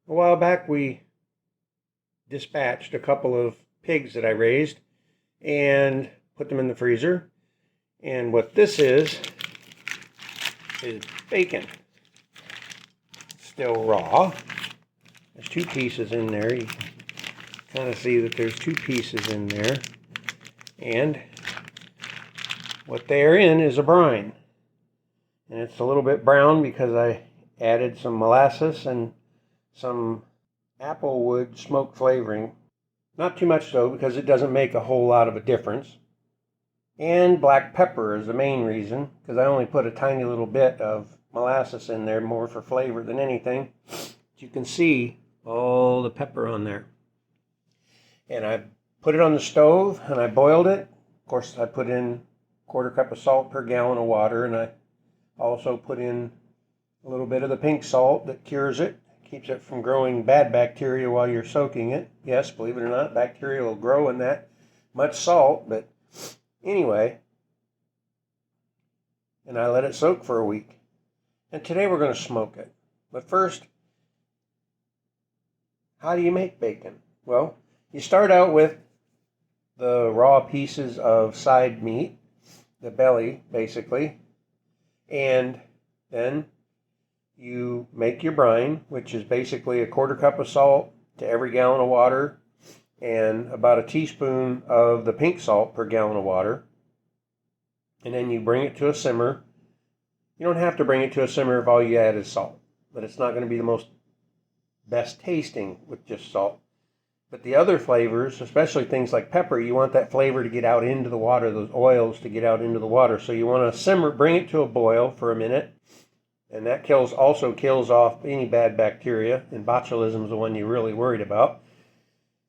A while back we dispatched a couple of pigs that I raised and put them in the freezer. And what this is bacon. It's still raw. There's two pieces in there. You can kind of see that there's two pieces in there. And what they are in is a brine. And it's a little bit brown because I added some molasses and some applewood smoke flavoring. Not too much though, because it doesn't make a whole lot of a difference. And black pepper is the main reason, because I only put a tiny little bit of molasses in there, more for flavor than anything. You can see all the pepper on there. And I put it on the stove and I boiled it. Of course, I put in a 1/4 cup of salt per gallon of water, and I also put in a little bit of the pink salt that cures it, keeps it from growing bad bacteria while you're soaking it. Yes, believe it or not, bacteria will grow in that much salt, but anyway. And I let it soak for a week. And today we're going to smoke it. But first, how do you make bacon? Well, you start out with the raw pieces of side meat, the belly basically, and then you make your brine, which is basically a 1/4 cup of salt to every gallon of water and about a teaspoon of the pink salt per gallon of water. And then you bring it to a simmer. You don't have to bring it to a simmer if all you add is salt, but it's not going to be the best tasting with just salt. But the other flavors, especially things like pepper, you want that flavor to get out into the water, those oils to get out into the water. So you want to simmer, bring it to a boil for a minute, and that also kills off any bad bacteria, and botulism is the one you're really worried about.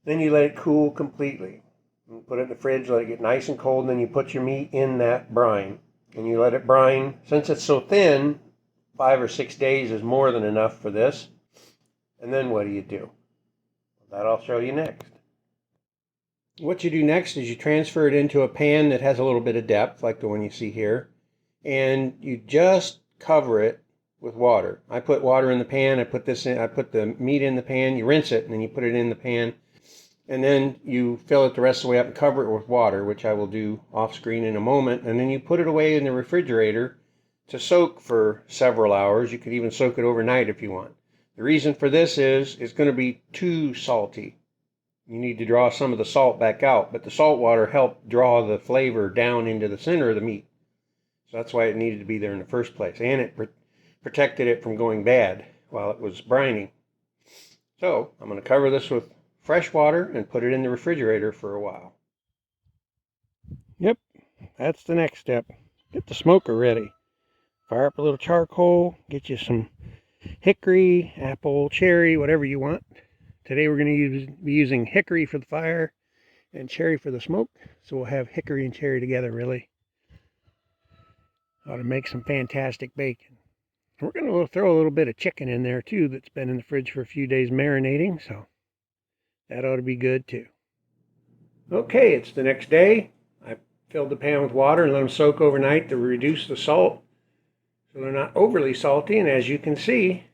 Then you let it cool completely. You put it in the fridge, let it get nice and cold, and then you put your meat in that brine. And you let it brine. Since it's so thin, 5 or 6 days is more than enough for this. And then what do? That I'll show you next. What you do next is you transfer it into a pan that has a little bit of depth, like the one you see here. And you just cover it with water. I put water in the pan, I put the meat in the pan, you rinse it, and then you put it in the pan. And then you fill it the rest of the way up and cover it with water, which I will do off screen in a moment. And then you put it away in the refrigerator to soak for several hours. You could even soak it overnight if you want. The reason for this is it's going to be too salty. You need to draw some of the salt back out, but the salt water helped draw the flavor down into the center of the meat. So that's why it needed to be there in the first place. And it protected it from going bad while it was brining. So I'm going to cover this with fresh water and put it in the refrigerator for a while. Yep, that's the next step. Get the smoker ready. Fire up a little charcoal, get you some hickory, apple, cherry, whatever you want. Today we're going to be using hickory for the fire and cherry for the smoke. So we'll have hickory and cherry together, really. Ought to make some fantastic bacon. We're going to throw a little bit of chicken in there too that's been in the fridge for a few days marinating, so that ought to be good too. Okay, it's the next day. I filled the pan with water and let them soak overnight to reduce the salt so they're not overly salty. And as you can see,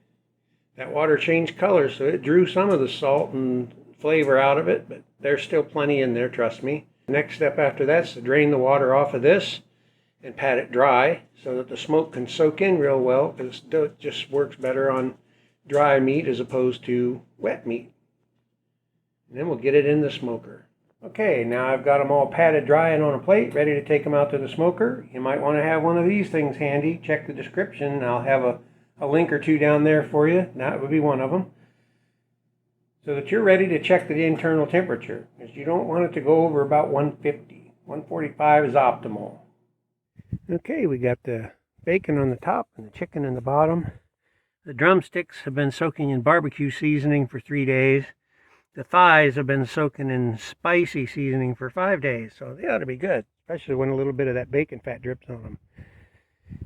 that water changed color, so it drew some of the salt and flavor out of it, but there's still plenty in there, trust me. The next step after that is to drain the water off of this and pat it dry so that the smoke can soak in real well, because it just works better on dry meat as opposed to wet meat. And then we'll get it in the smoker. Okay, now I've got them all patted dry and on a plate, ready to take them out to the smoker. You might want to have one of these things handy. Check the description. I'll have a link or two down there for you. That would be one of them. So that you're ready to check the internal temperature, because you don't want it to go over about 150. 145 is optimal. Okay, we got the bacon on the top and the chicken in the bottom. The drumsticks have been soaking in barbecue seasoning for 3 days. The thighs have been soaking in spicy seasoning for 5 days, so they ought to be good, especially when a little bit of that bacon fat drips on them.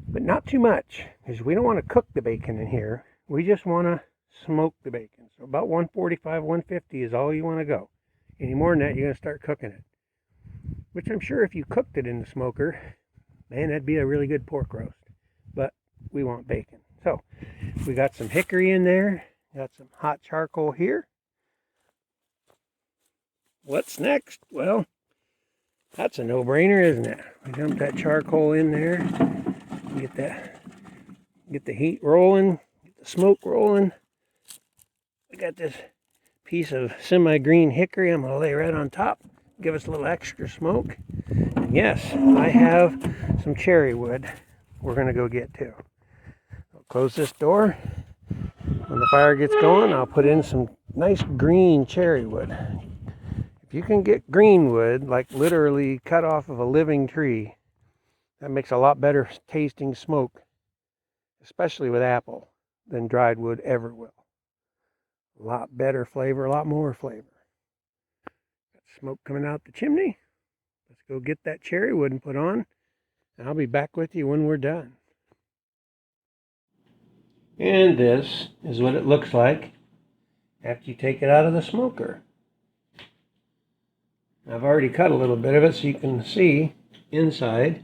But not too much, because we don't want to cook the bacon in here. We just want to smoke the bacon. So about 145, 150 is all you want to go. Any more than that, you're going to start cooking it. Which I'm sure if you cooked it in the smoker, man, that'd be a really good pork roast. But we want bacon. So we got some hickory in there, Got some hot charcoal here. What's next? Well, that's a no-brainer, isn't it? We dump that charcoal in there, get the heat rolling, get the smoke rolling. We got this piece of semi-green hickory I'm going to lay right on top, give us a little extra smoke. And yes, I have some cherry wood we're going to go get too. I'll close this door. When the fire gets going, I'll put in some nice green cherry wood. If you can get green wood, like literally cut off of a living tree, that makes a lot better tasting smoke, especially with apple, than dried wood ever will. A lot better flavor, a lot more flavor. Got smoke coming out the chimney. Let's go get that cherry wood and put on, and I'll be back with you when we're done. And this is what it looks like after you take it out of the smoker. I've already cut a little bit of it so you can see inside.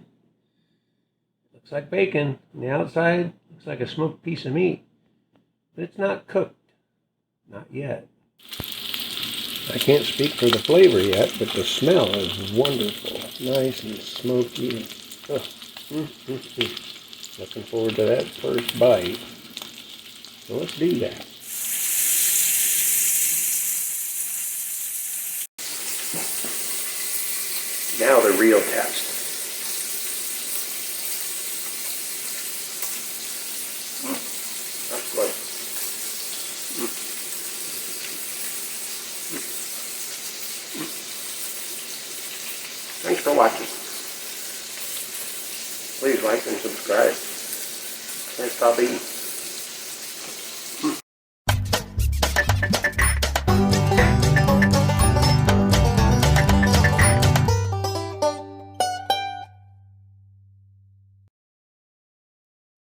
Looks like bacon. On the outside, looks like a smoked piece of meat. But it's not cooked. Not yet. I can't speak for the flavor yet, but the smell is wonderful. Nice and smoky. Looking forward to that first bite. So let's do that. Now the real test. That's good. Thanks for watching. Please like and subscribe. Thanks, Bobby.